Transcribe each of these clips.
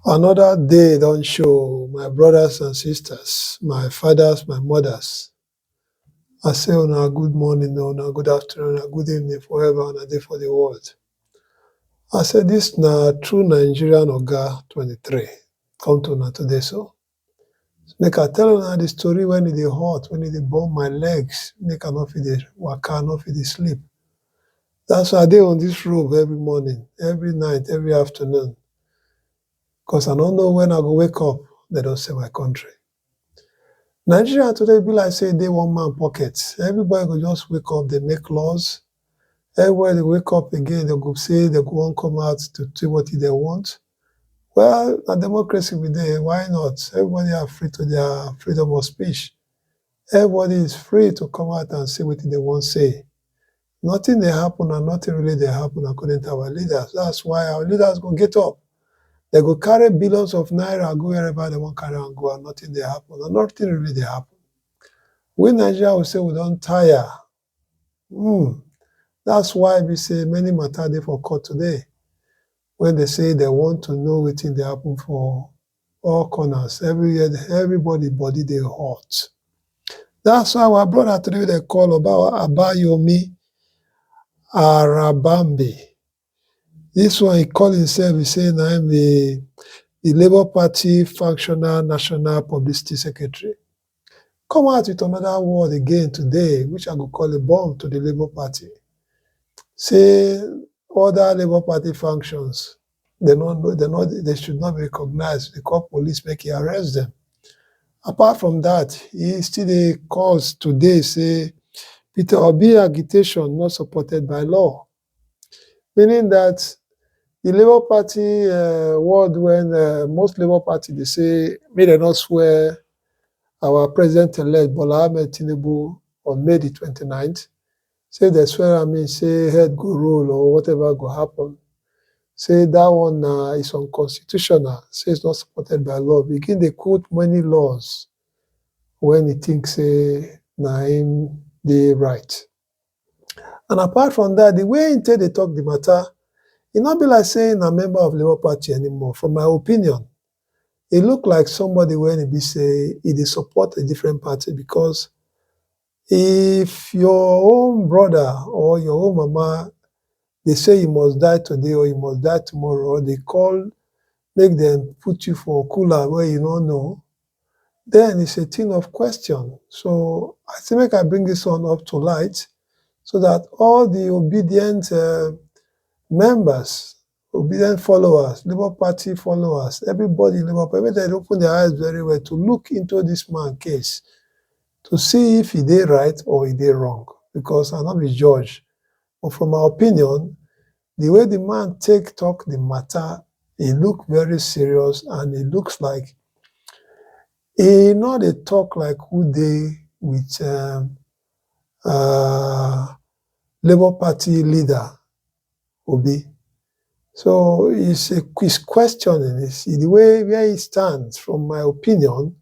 Another day don't show, my brothers and sisters, my fathers, my mothers. I say una good morning, una good afternoon, una good evening, forever and a day for the world. I say this na true Nigerian Oga 23. Come to una today so. Make I tell una the story when it dey hot, when it dey burn my legs, make I no fit dey waka, no fit dey sleep. That's why I dey on this road every morning, every night, every afternoon. Because I don't know when I go wake up, they don't say my country. Nigeria today be like say dey one man pocket. Everybody go just wake up, they make laws. Everywhere they wake up again, they go say they go wan come out to do what they want. Well, a democracy be there, why not? Everybody are free to their freedom of speech. Everybody is free to come out and say what they want to say. Nothing dey happen and nothing really dey happen according to our leaders. That's why our leaders go get up. They go carry billions of naira, go wherever they want carry and go, and nothing dey happen, and nothing really dey happen. We Nigeria will say we don't tire. That's why we say many matter dey for court today. When they say they want to know wetin dey happen for all corners, everybody body dey hot. That's why our brother today they call about Abayomi Arabambi. This one he call himself, he say na him the Labour Party Functional National Publicity Secretary. Come out with another word again today, which I go call a bomb to the Labour Party. Say other Labour Party functions, they should not be recognized. They call police, make you arrest them. Apart from that, he still dey calls today say Peter Obi agitation not supported by law. Meaning that the Labour Party word when most Labour Party they say may they not swear our president-elect Bola Ahmed Tinubu on May the 29th. Say they swear say head go roll or whatever go happen. Say that one is unconstitutional. Say it's not supported by law. Begin they quote many laws when he thinks say na him dey right. And apart from that, the way until they talk the matter, it not be like saying a member of Labour Party anymore. From my opinion, it look like somebody when he be say he dey support a different party, because if your own brother or your own mama, they say you must die today or you must die tomorrow, or they call, make them put you for a cooler where you don't know, then it's a thing of question. So I think make I bring this one up to light so that all the obedient members, obedient followers, Labour Party followers, everybody in Labour Party, they open their eyes very well to look into this man case to see if he dey right or he dey wrong. Because I not be judge. But from my opinion, the way the man talk the matter, he look very serious, and it looks like he not dey talk like who dey with Labour Party leader Obi. So he's questioning. The way where he stands, from my opinion,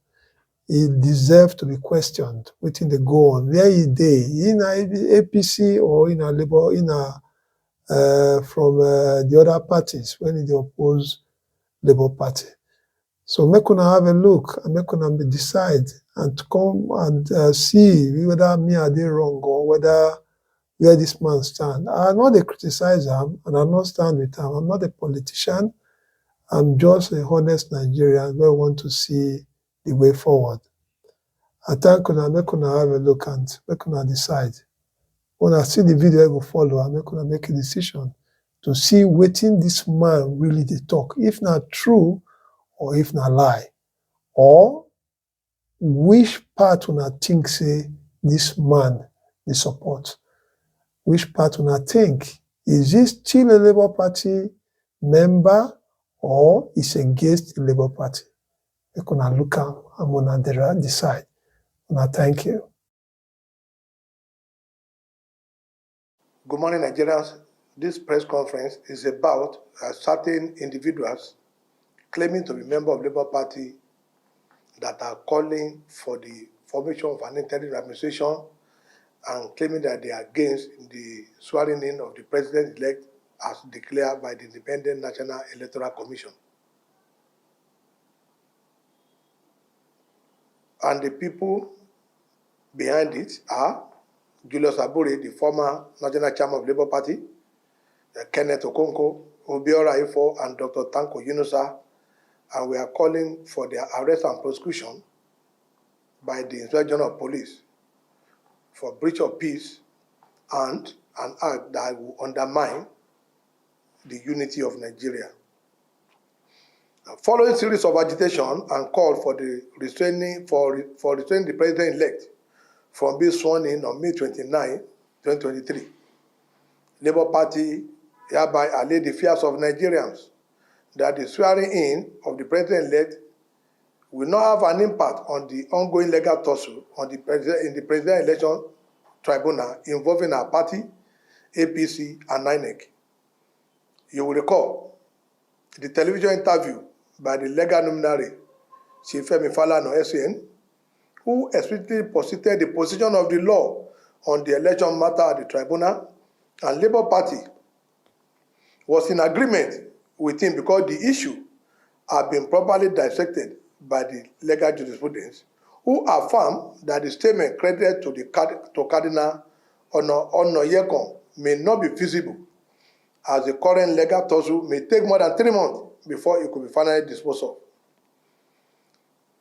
he deserves to be questioned. Wetin dey go on? Where he dey? In a APC or in a Labour, from the other parties when he dey oppose Labour Party. So make una have a look and make una decide and to come and see whether me I dey wrong or whether where this man stand. I not dey criticize him and I not stand with him. I'm not a politician. I'm just a honest Nigerian who want to see the way forward. I thank una, make una have a look and make una decide. When I see the video, I go follow and make una make a decision to see wetin this man really dey talk, if not true or if not lie, or which part una think say this man dey support. Which part una think? Is he still a Labour Party member or is against the Labour Party? Make una look am and una decide. Una thank you. Good morning, Nigerians. This press conference is about certain individuals claiming to be members of Labour Party that are calling for the formation of an interim administration and claiming that they are against the swearing in of the president-elect as declared by the Independent National Electoral Commission. and the people behind it are Julius Abure, the former National Chairman of Labour Party, Kenneth Okonkwo, Obiora Ifo, and Dr. Tanko Yunusa, and we are calling for their arrest and prosecution by the Inspector General of Police for breach of peace and an act that will undermine the unity of Nigeria. Following series of agitation and call for the restraining the president-elect from being sworn in on May 29, 2023, Labour Party hereby allay the fears of Nigerians that the swearing in of the president-elect will not have an impact on the ongoing legal tussle in the president election tribunal involving our party, APC, and INEC. You will recall the television interview by the legal luminary, Chief Femi Falana, SAN, who explicitly posited the position of the law on the election matter at the tribunal, and Labour Party was in agreement with him because the issue had been properly dissected by the legal jurisprudence, who affirmed that the statement credited to Cardinal Onoyekon may not be feasible, as the current legal tussle may take more than 3 months before it could be finally disposed of.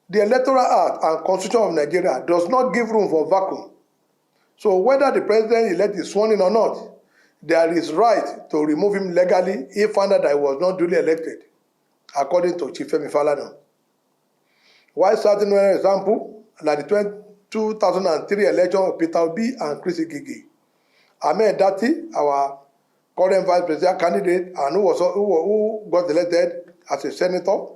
The Electoral Act and Constitution of Nigeria does not give room for vacuum. So whether the president-elect is sworn in or not, there is right to remove him legally if found that he was not duly elected, according to Chief Femi Falana. While citing one example, like the 2003 election of Peter Obi and Chris Igigi, Ahmed Dati, our current vice president candidate, and who got elected as a senator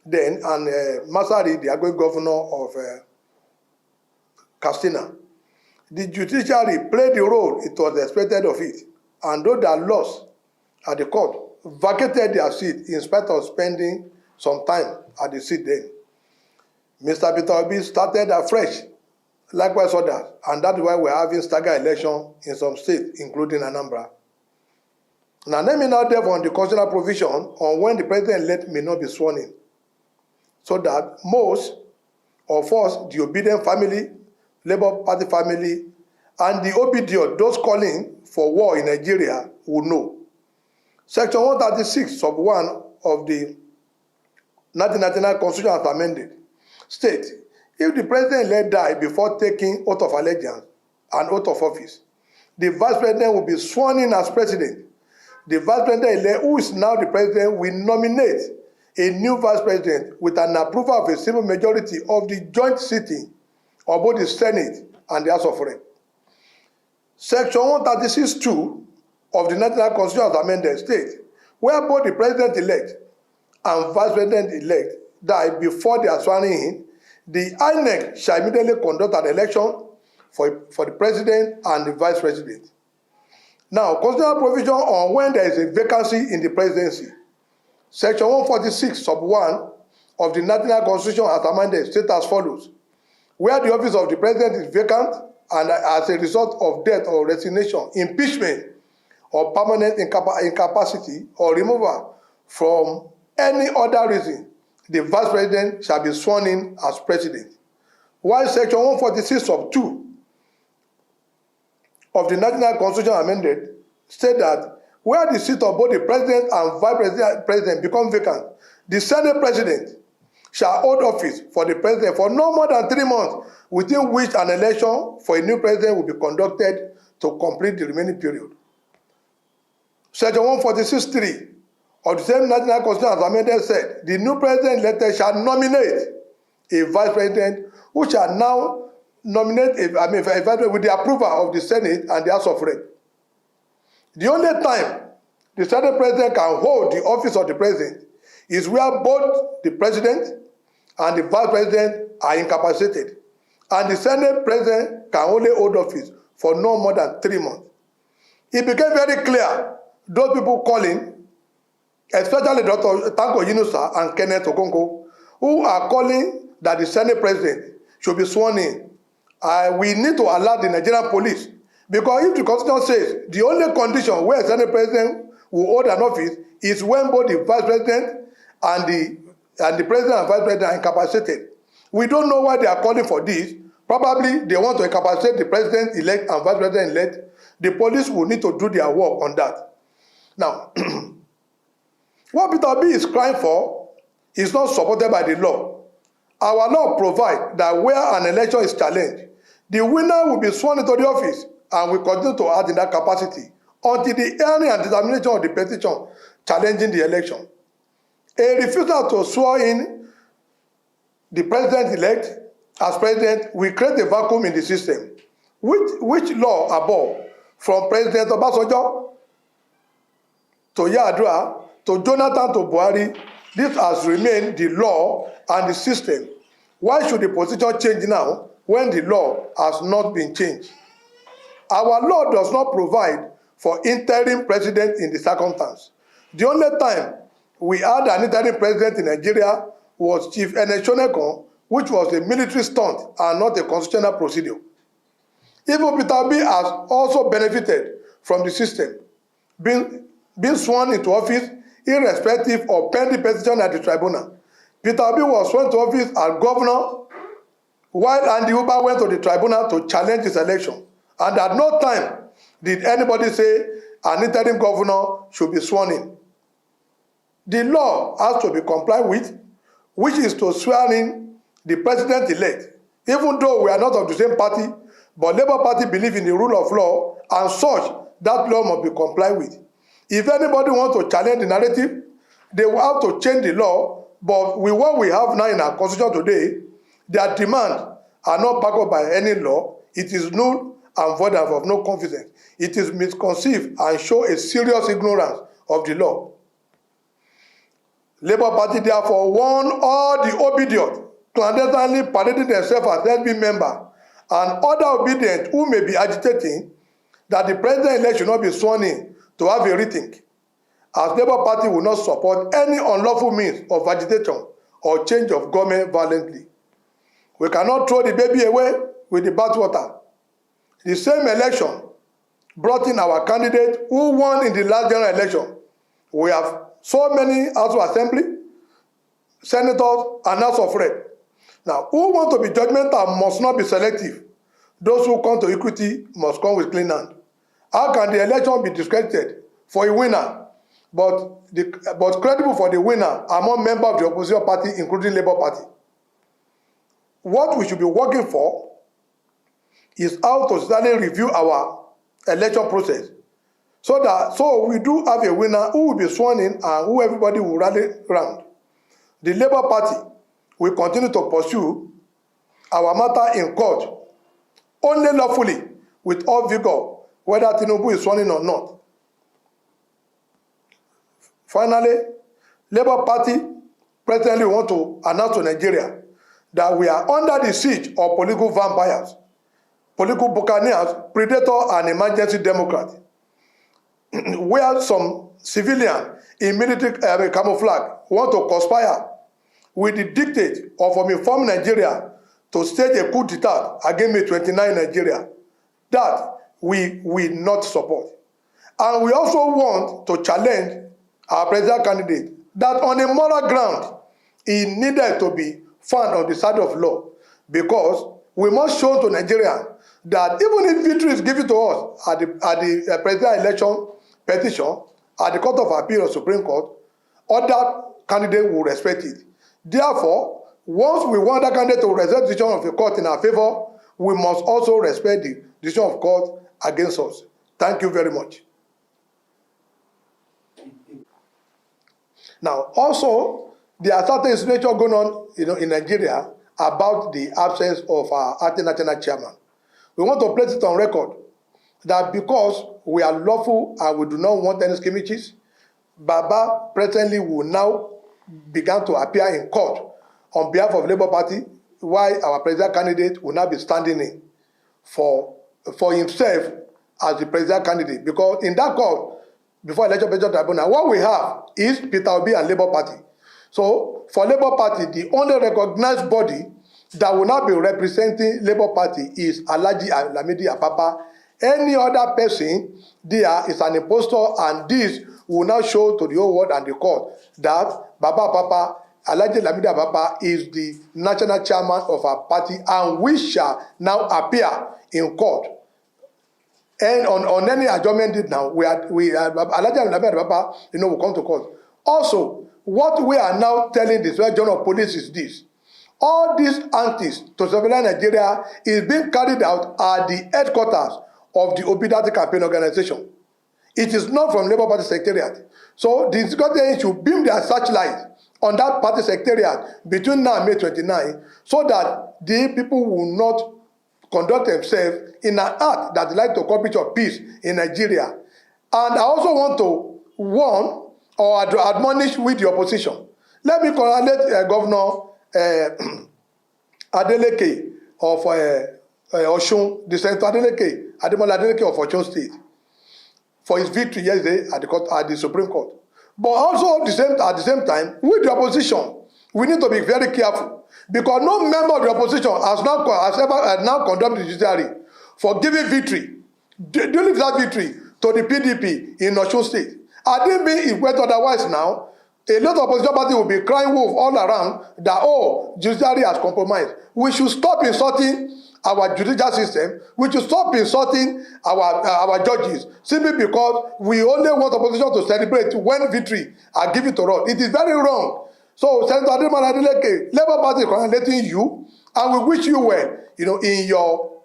then, and Masari, the outgoing governor of Katsina. The judiciary played the role it was expected of it, and though they lost at the court, vacated their seat in spite of spending some time at the seat then. Mr. Peter Obi started afresh, likewise others, and that's why we're having staggered election in some states, including Anambra. Now let me now delve on the constitutional provision on when the president-elect may not be sworn in, so that most of us, the obedient family, Labour Party family, and the obedient, those calling for war in Nigeria, will know. Section 136, sub 1 of the 1999 Constitution as amended states, if the president-elect die before taking oath of allegiance and oath of office, the vice president will be sworn in as president. The vice president-elect, who is now the president, will nominate a new vice president with an approval of a simple majority of the joint sitting of both the Senate and the House of Reps. Section 136(2) of the National Constitution as amended states, where both the president-elect and vice president-elect die before they are sworn in, the INEC shall immediately conduct an election for the president and the vice president. Now, constitutional provision on when there is a vacancy in the presidency. Section 146, sub 1 of the National Constitution as amended states as follows: where the office of the president is vacant and as a result of death or resignation, impeachment, or permanent incapacity or removal from any other reason, the vice president shall be sworn in as president. While section 146 sub 2 of the National Constitution amended state that where the seat of both the president and vice president become vacant, the Senate president shall hold office for the president for no more than 3 months, within which an election for a new president will be conducted to complete the remaining period. Section 146(3) of the same National Constitution as amended said, the new president elected shall nominate a vice president, who shall now nominate a vice president with the approval of the Senate and the House of Reps. The only time the Senate president can hold the office of the president is where both the president and the vice president are incapacitated, and the Senate president can only hold office for no more than 3 months. It became very clear, those people calling, especially Dr. Tanko Yunusa and Kenneth Okonkwo, who are calling that the Senate president should be sworn in. We need to allow the Nigerian police, because if the Constitution says the only condition where a Senate president will hold an office is when both the vice president and the president and vice president are incapacitated, We don't know why they are calling for this. Probably they want to incapacitate the president-elect and vice president-elect. The police will need to do their work on that. Now, what Peter Obi is crying for is not supported by the law. Our law provides that where an election is challenged, the winner will be sworn into the office and will continue to act in that capacity until the hearing and determination of the petition challenging the election. A refusal to swear in the president-elect as president will create a vacuum in the system. Which law above, from President Obasanjo to Yar'Adua to Jonathan to Buhari, this has remained the law and the system. Why should the position change now when the law has not been changed? Our law does not provide for interim president in the circumstance. The only time we had an interim president in Nigeria was Chief Ernest Shonekan, which was a military stunt and not a constitutional procedure. Even Peter Obi has also benefited from the system, being sworn into office irrespective of pending petition at the tribunal. Peter Obi was sworn to office as governor, while Andy Uba went to the tribunal to challenge his election. And at no time did anybody say an interim governor should be sworn in. The law has to be complied with, which is to swear in the president-elect. Even though we are not of the same party, but Labour Party believe in the rule of law, and such, that law must be complied with. If anybody wants to challenge the narrative, they will have to change the law, but with what we have now in our constitution today, their demands are not backed up by any law. It is null and void and of no confidence. It is misconceived and show a serious ignorance of the law. Labour Party therefore warn all the obedient, clandestinely parading themselves as LP member, and other obedient who may be agitating that the president-elect should not be sworn in to have a rethink, as Labour Party will not support any unlawful means of agitation or change of government violently. We cannot throw the baby away with the bathwater. The same election brought in our candidate who won in the last general election. We have so many House of Assembly, senators, and House of Reps. Now, who want to be judgmental must not be selective. Those who come to equity must come with clean hand. How can the election be discredited for a winner, but credible for the winner among members of the opposition party, including Labour Party? What we should be working for is how to suddenly review our election process, so we do have a winner who will be sworn in and who everybody will rally around. The Labour Party will continue to pursue our matter in court only lawfully with all vigor, whether Tinubu is sworn in or not. Finally, Labour Party presently want to announce to Nigeria that we are under the siege of political vampires, political buccaneers, predators, and emergency democrats, where some civilians in military camouflage want to conspire with the dictate of informing Nigeria to stage a coup d'etat against May 29 Nigeria. That we will not support. And we also want to challenge our presidential candidate that on a moral ground, he needed to be found on the side of law, because we must show to Nigeria that even if victory is given to us at the presidential election petition at the Court of Appeal or Supreme Court, other candidates will respect it. Therefore, once we want that candidate to respect the decision of the court in our favor, we must also respect the decision of court against us. Thank you very much. Now, also, there are certain situations going on, in Nigeria about the absence of our acting national chairman. We want to place it on record that because we are lawful and we do not want any skirmishes, Baba presently will now begin to appear in court on behalf of Labour Party, while our presidential candidate will now be standing in for himself as the presidential candidate. Because in that court, before election petition tribunal, what we have is Peter Obi and Labour Party. So for Labour Party, the only recognized body that will not be representing Labour Party is Alhaji Lamidi Apapa. Any other person there is an impostor, and this will now show to the whole world and the court that Baba Apapa Alhaji Lamidi Ababa is the national chairman of our party, and we shall now appear in court. And on any adjournment date now, Alhaji Lamidi Ababa, will come to court. Also, what we are now telling the Director General of Police is this: all these antics to surveillance Nigeria is being carried out at the headquarters of the Obidati campaign organization. It is not from Labour Party Secretariat. So the secretary should beam their searchlight on that party secretariat between now and May 29, so that the people will not conduct themselves in an act that like to call picture of peace in Nigeria. And I also want to warn or admonish with the opposition. Let me congratulate Governor Adeleke of Osun, the Senator Ademola Adeleke of Osun State, for his victory yesterday at the Supreme Court. But also at the same time, with the opposition, we need to be very careful, because no member of the opposition has ever now condemned the judiciary for giving victory, during that victory, to the PDP in Osun State. I didn't mean it went otherwise now. A lot of opposition parties will be crying wolf all around that, judiciary has compromised. We should stop insulting our judicial system. We should stop insulting our judges, simply because we only want opposition to celebrate when victory are given to us. It is very wrong. So, Senator Ademola Adeleke, Labour Party is congratulating you, and we wish you well, in your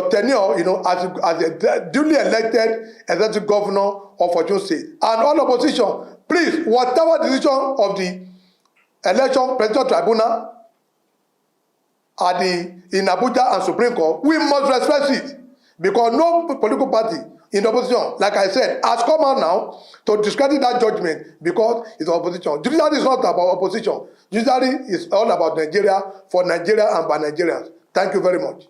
tenure, as a duly elected executive governor of Osun State. And all opposition, please, whatever decision of the election presidential tribunal in Abuja and Supreme Court, we must respect it, because no political party in the opposition, like I said, has come out now to discredit that judgment because it's opposition. Judiciary is not about opposition. Judiciary is all about Nigeria, for Nigeria and by Nigerians. Thank you very much.